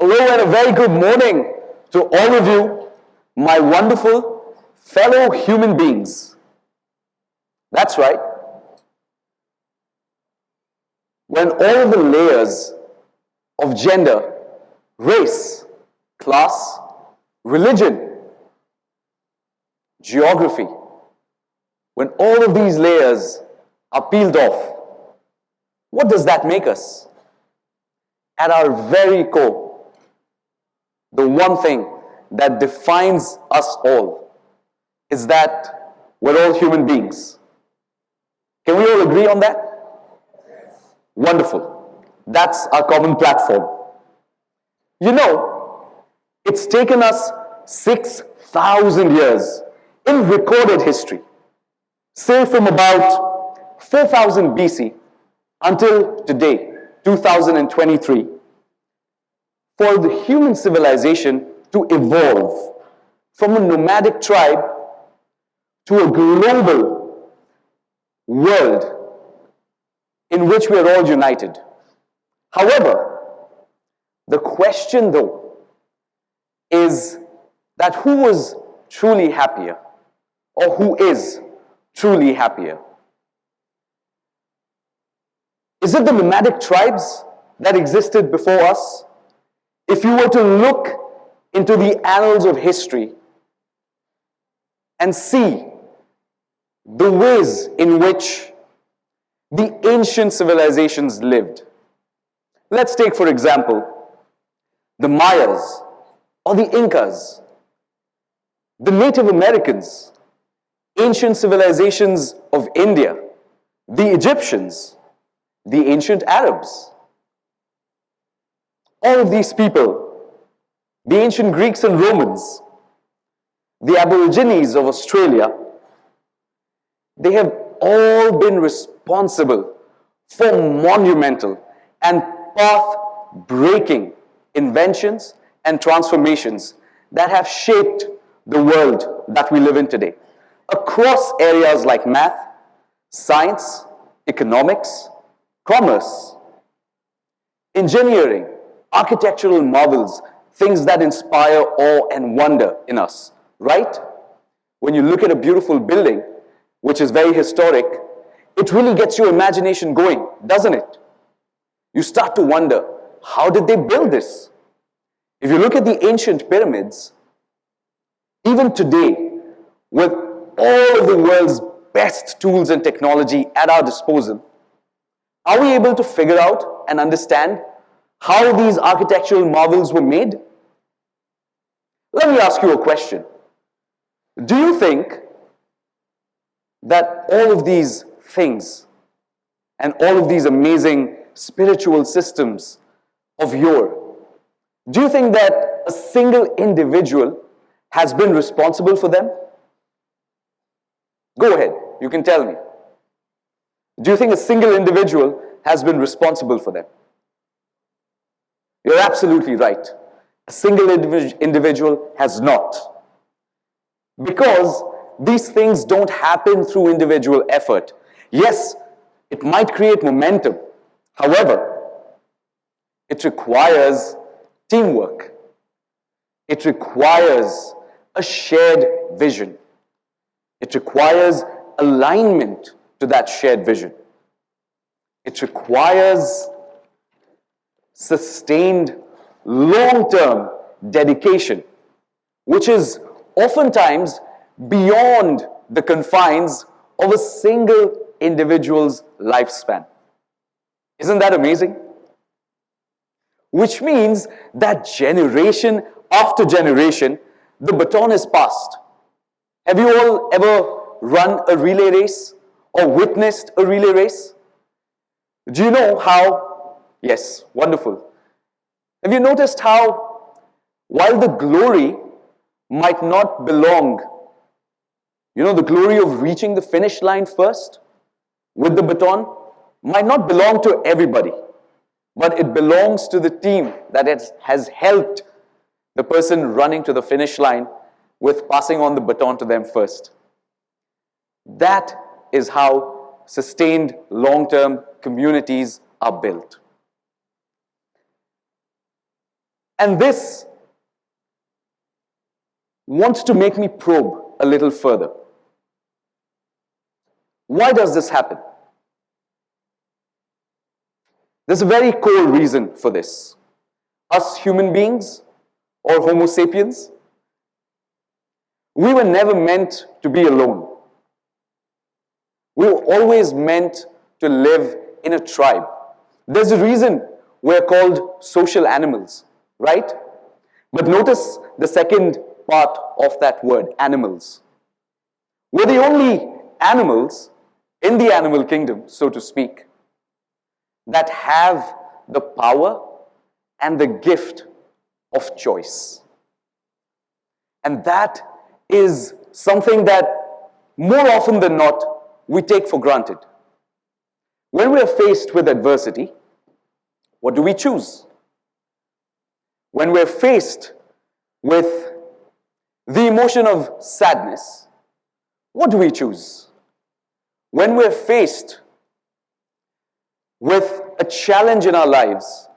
Hello and a very good morning to all of you, my wonderful fellow human beings. That's right. When all the layers of gender, race, class, religion, geography, when all of these layers are peeled off, what does that make us? At our very core, the one thing that defines us all is that we're all human beings. Can we all agree on that? Wonderful. That's our common platform. You know, it's taken us 6,000 years in recorded history, say from about 4,000 BC until today, 2023, for the human civilization to evolve from a nomadic tribe to a global world in which we are all united. However, the question though is that who was truly happier, or who is truly happier? Is it the nomadic tribes that existed before us? If you were to look into the annals of history and see the ways in which the ancient civilizations lived. Let's take, for example, the Mayas or the Incas, the Native Americans, ancient civilizations of India, the Egyptians, the ancient Arabs. All of these people, the ancient Greeks and Romans, the Aborigines of Australia, they have all been responsible for monumental and path-breaking inventions and transformations that have shaped the world that we live in today, across areas like math, science, economics, commerce, engineering, architectural marvels, things that inspire awe and wonder in us, right? When you look at a beautiful building, which is very historic, it really gets your imagination going, doesn't it? You start to wonder, how did they build this? If you look at the ancient pyramids, even today, with all of the world's best tools and technology at our disposal, are we able to figure out and understand how these architectural marvels were made? Let me ask you a question. Do you think that all of these things and all of these amazing spiritual systems of yore, do you think that a single individual has been responsible for them? Go ahead, you can tell me. Do you think a single individual has been responsible for them? You're absolutely right. A single individual has not. Because these things don't happen through individual effort. Yes, it might create momentum. However, it requires teamwork. It requires a shared vision. It requires alignment to that shared vision. It requires sustained, long-term dedication, which is oftentimes beyond the confines of a single individual's lifespan. Isn't that amazing? Which means that generation after generation, the baton is passed. Have you all ever run a relay race or witnessed a relay race? Do you know how? Yes, wonderful. Have you noticed how, while the glory might not belong, the glory of reaching the finish line first with the baton might not belong to everybody, but it belongs to the team that has helped the person running to the finish line with passing on the baton to them first. That is how sustained long-term communities are built. And this wants to make me probe a little further. Why does this happen? There's a very core reason for this. Us human beings, or Homo sapiens, we were never meant to be alone. We were always meant to live in a tribe. There's a reason we're called social animals, right? But notice the second part of that word, animals. We're the only animals in the animal kingdom, so to speak, that have the power and the gift of choice. And that is something that more often than not we take for granted. When we are faced with adversity, what do we choose? When we're faced with the emotion of sadness, what do we choose? When we're faced with a challenge in our lives,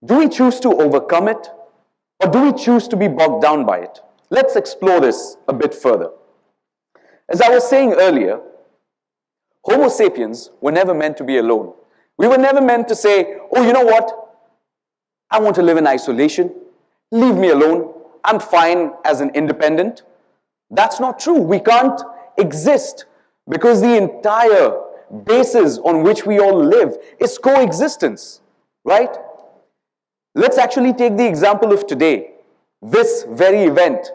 do we choose to overcome it, or do we choose to be bogged down by it? Let's explore this a bit further. As I was saying earlier, Homo sapiens were never meant to be alone. We were never meant to say, oh, you know what? I want to live in isolation. Leave me alone. I'm fine as an independent. That's not true. We can't exist because the entire basis on which we all live is coexistence, right? Let's actually take the example of today, this very event.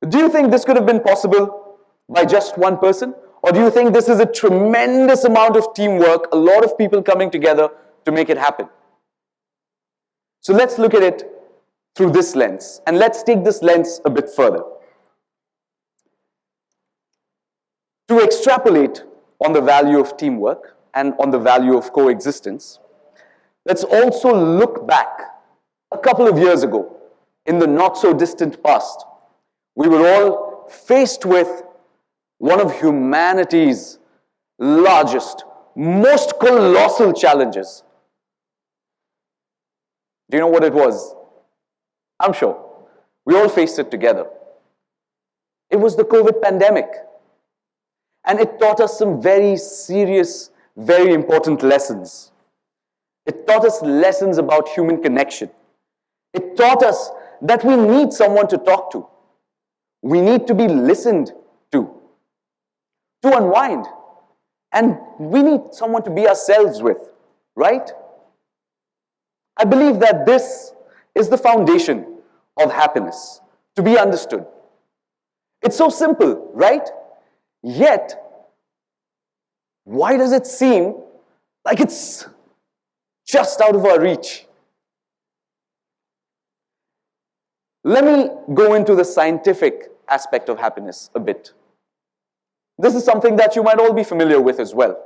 Do you think this could have been possible by just one person? Or do you think this is a tremendous amount of teamwork, a lot of people coming together to make it happen? So let's look at it through this lens, and let's take this lens a bit further. To extrapolate on the value of teamwork and on the value of coexistence, let's also look back a couple of years ago, in the not-so-distant past. We were all faced with one of humanity's largest, most colossal challenges. Do you know what it was? I'm sure. We all faced it together. It was the COVID pandemic. And it taught us some very serious, very important lessons. It taught us lessons about human connection. It taught us that we need someone to talk to. We need to be listened to unwind. And we need someone to be ourselves with, right? I believe that this is the foundation of happiness, to be understood. It's so simple, right? Yet, why does it seem like it's just out of our reach? Let me go into the scientific aspect of happiness a bit. This is something that you might all be familiar with as well.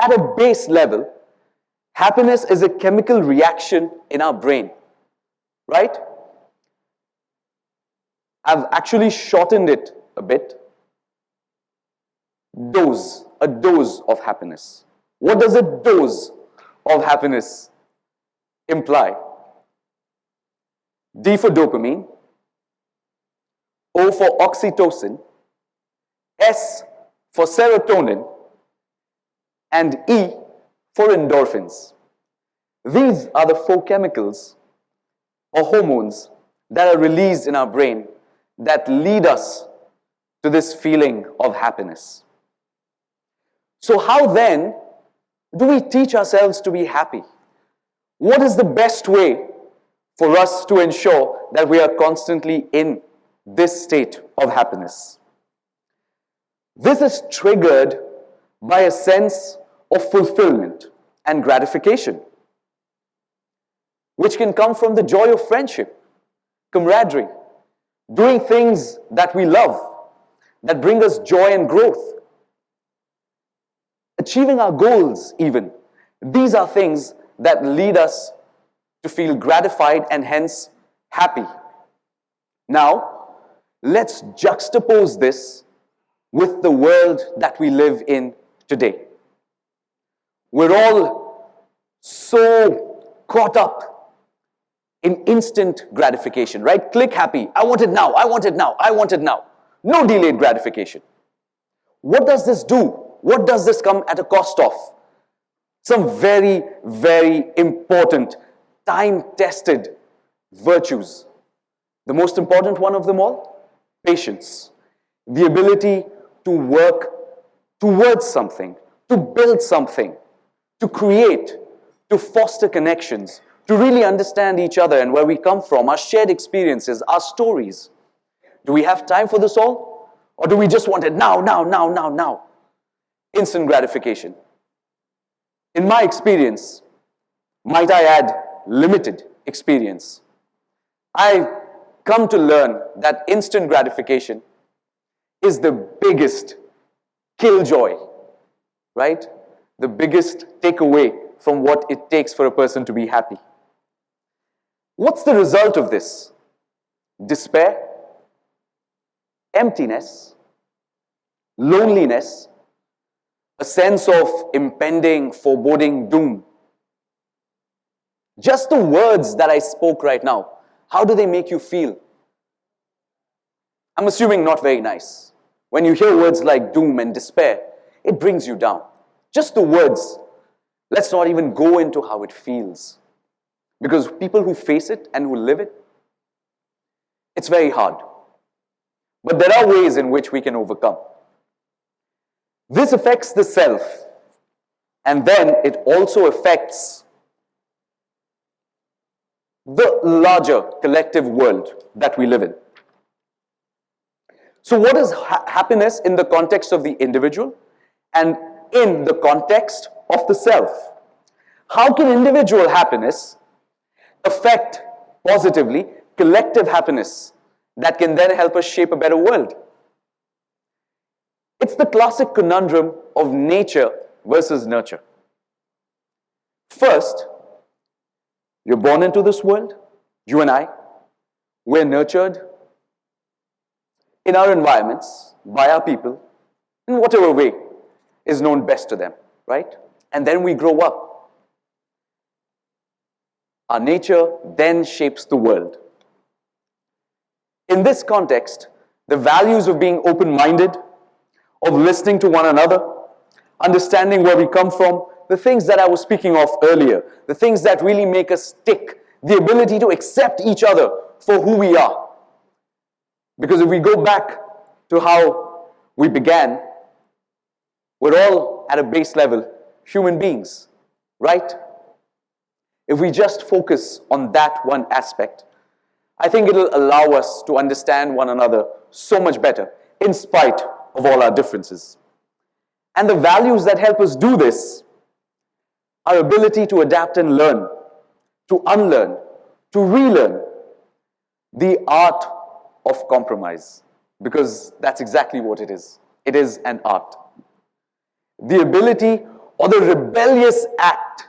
At a base level, happiness is a chemical reaction in our brain, right? I've actually shortened it a bit. Dose, a dose of happiness. What does a dose of happiness imply? D for dopamine, O for oxytocin, S for serotonin, and E for endorphins. These are the four chemicals or hormones that are released in our brain that lead us to this feeling of happiness. So how then do we teach ourselves to be happy? What is the best way for us to ensure that we are constantly in this state of happiness? This is triggered by a sense of fulfillment and gratification, which can come from the joy of friendship, camaraderie, doing things that we love, that bring us joy and growth, achieving our goals even. These are things that lead us to feel gratified and hence happy. Now, let's juxtapose this with the world that we live in today. We're all so caught up in instant gratification, right? Click happy. I want it now. I want it now. I want it now. No delayed gratification. What does this do? What does this come at a cost of? Some very, very important, time-tested virtues. The most important one of them all, patience. The ability to work towards something, to build something, to create, to foster connections, to really understand each other and where we come from, our shared experiences, our stories. Do we have time for this all? Or do we just want it now, now, now, now, now? Instant gratification. In my experience, might I add, limited experience, I've come to learn that instant gratification is the biggest killjoy, right? The biggest takeaway from what it takes for a person to be happy. What's the result of this? Despair, emptiness, loneliness, a sense of impending, foreboding doom. Just the words that I spoke right now, how do they make you feel? I'm assuming not very nice. When you hear words like doom and despair, it brings you down. Just the words. Let's not even go into how it feels. Because people who face it and who live it, it's very hard. But there are ways in which we can overcome. This affects the self, and then it also affects the larger collective world that we live in. So what is happiness in the context of the individual and in the context of the self? How can individual happiness affect positively collective happiness that can then help us shape a better world? It's the classic conundrum of nature versus nurture. First, you're born into this world, you and I, we're nurtured in our environments, by our people, in whatever way is known best to them, right? And then we grow up. Our nature then shapes the world. In this context, the values of being open-minded, of listening to one another, understanding where we come from, the things that I was speaking of earlier, the things that really make us tick, the ability to accept each other for who we are. Because if we go back to how we began, we're all at a base level human beings, right? If we just focus on that one aspect, I think it'll allow us to understand one another so much better, in spite of all our differences. And the values that help us do this, our ability to adapt and learn, to unlearn, to relearn, the art of compromise, because that's exactly what it is. It is an art. The ability or the rebellious act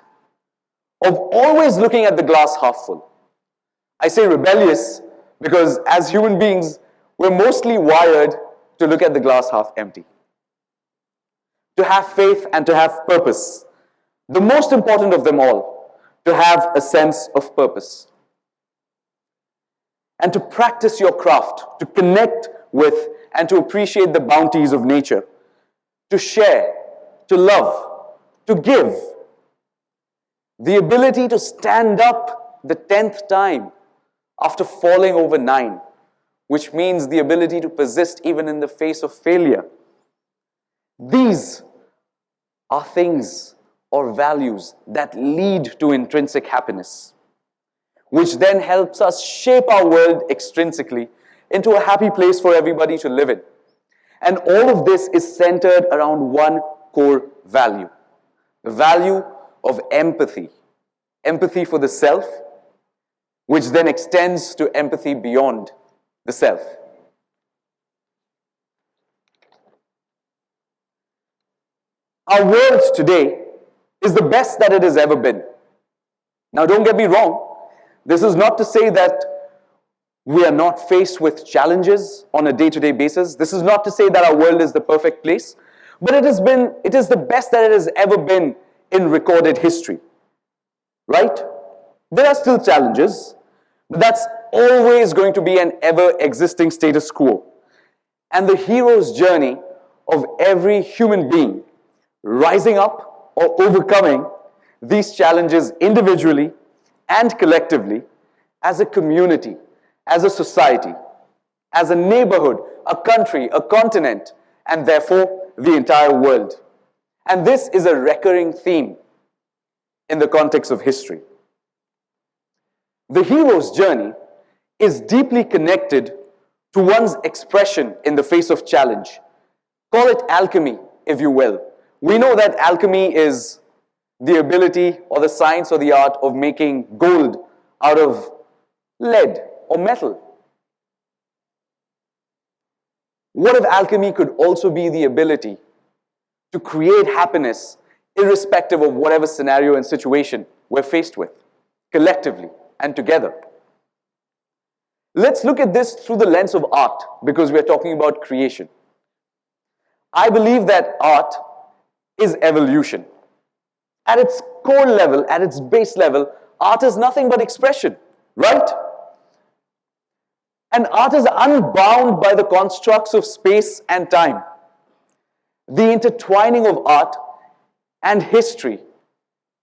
of always looking at the glass half full. I say rebellious because as human beings, we're mostly wired to look at the glass half empty. To have faith and to have purpose. The most important of them all, to have a sense of purpose. And to practice your craft, to connect with and to appreciate the bounties of nature. To share, to love, to give. The ability to stand up the 10th time after falling over 9, which means the ability to persist even in the face of failure. These are things or values that lead to intrinsic happiness, which then helps us shape our world extrinsically into a happy place for everybody to live in. And all of this is centered around one core value, the value of empathy. Empathy for the self, which then extends to empathy beyond the self. Our world today is the best that it has ever been. Now don't get me wrong, this is not to say that we are not faced with challenges on a day-to-day basis. This is not to say that our world is the perfect place, but it is the best that it has ever been in recorded history. Right? There are still challenges, but that's always going to be an ever-existing status quo. And the hero's journey of every human being rising up or overcoming these challenges individually and collectively, as a community, as a society, as a neighborhood, a country, a continent, and therefore the entire world. And this is a recurring theme in the context of history. The hero's journey is deeply connected to one's expression in the face of challenge. Call it alchemy, if you will. We know that alchemy is the ability or the science or the art of making gold out of lead or metal. What if alchemy could also be the ability to create happiness irrespective of whatever scenario and situation we're faced with, collectively and together? Let's look at this through the lens of art, because we're talking about creation. I believe that art is evolution. At its core level, at its base level, art is nothing but expression, right? And art is unbound by the constructs of space and time. The intertwining of art and history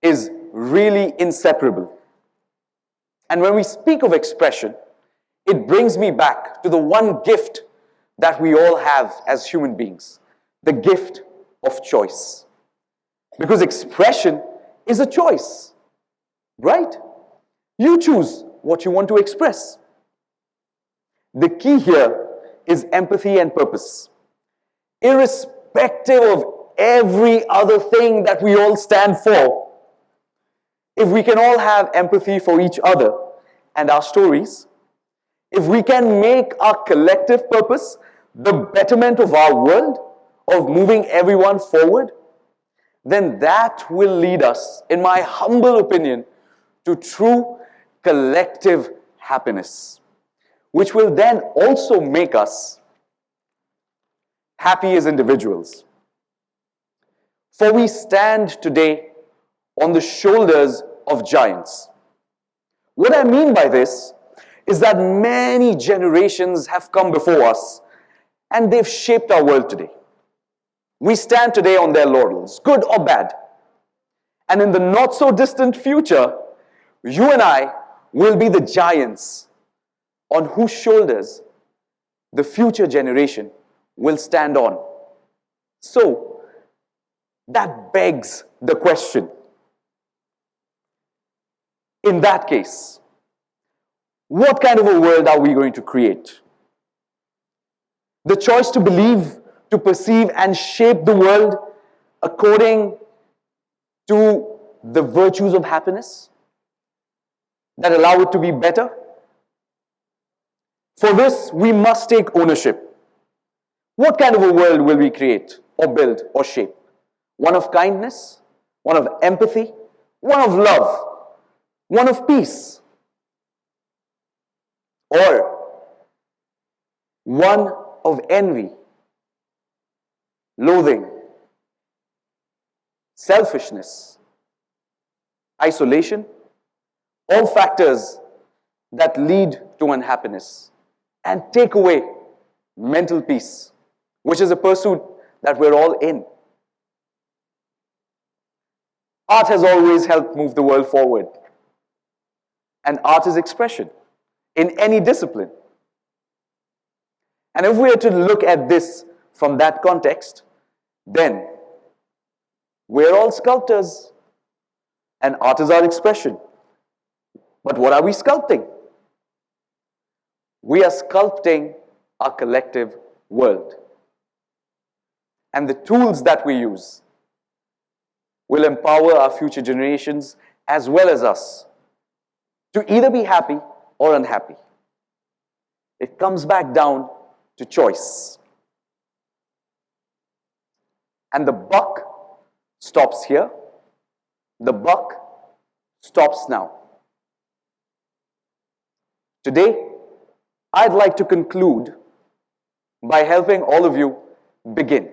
is really inseparable. And when we speak of expression, it brings me back to the one gift that we all have as human beings, the gift of choice. Because expression is a choice, right? You choose what you want to express. The key here is empathy and purpose. Irrespective of every other thing that we all stand for, if we can all have empathy for each other and our stories, if we can make our collective purpose the betterment of our world, of moving everyone forward, then that will lead us, in my humble opinion, to true collective happiness, which will then also make us happy as individuals. For we stand today on the shoulders of giants. What I mean by this is that many generations have come before us and they've shaped our world today. We stand today on their laurels, good or bad. And in the not so distant future, you and I will be the giants on whose shoulders the future generation will stand on. So, that begs the question. In that case, what kind of a world are we going to create? The choice to believe, to perceive and shape the world according to the virtues of happiness that allow it to be better? For this, we must take ownership. What kind of a world will we create or build or shape? One of kindness, one of empathy, one of love, one of peace, or one of envy, loathing, selfishness, isolation, all factors that lead to unhappiness and take away mental peace, which is a pursuit that we're all in. Art has always helped move the world forward. And art is expression in any discipline. And if we are to look at this from that context, then we're all sculptors and art is our expression. But what are we sculpting? We are sculpting our collective world. And the tools that we use will empower our future generations as well as us to either be happy or unhappy. It comes back down to choice. And the buck stops here. The buck stops now. Today, I'd like to conclude by helping all of you begin,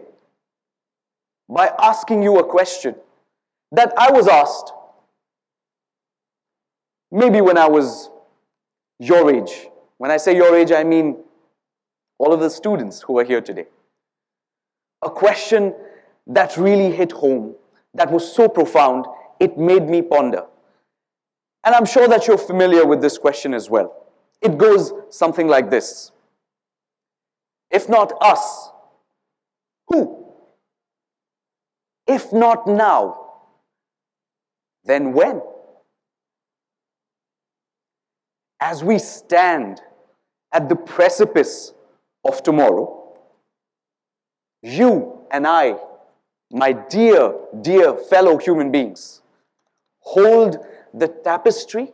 by asking you a question that I was asked maybe when I was your age. When I say your age, I mean all of the students who are here today. A question that really hit home, that was so profound, it made me ponder. And I'm sure that you're familiar with this question as well. It goes something like this. If not us, who? If not now, then when? As we stand at the precipice of tomorrow, you and I, my dear, dear fellow human beings, hold the tapestry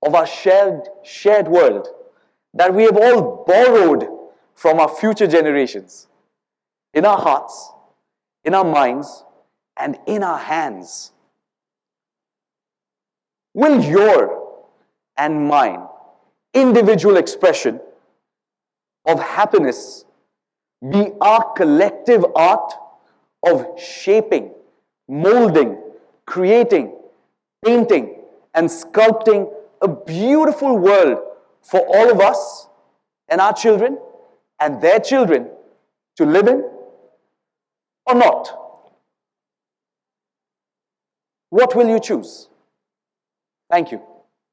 of our shared world that we have all borrowed from our future generations in our hearts, in our minds, and in our hands. Will your and mine individual expression of happiness be our collective art of shaping, molding, creating, painting, and sculpting a beautiful world for all of us and our children and their children to live in, or not? What will you choose? Thank you.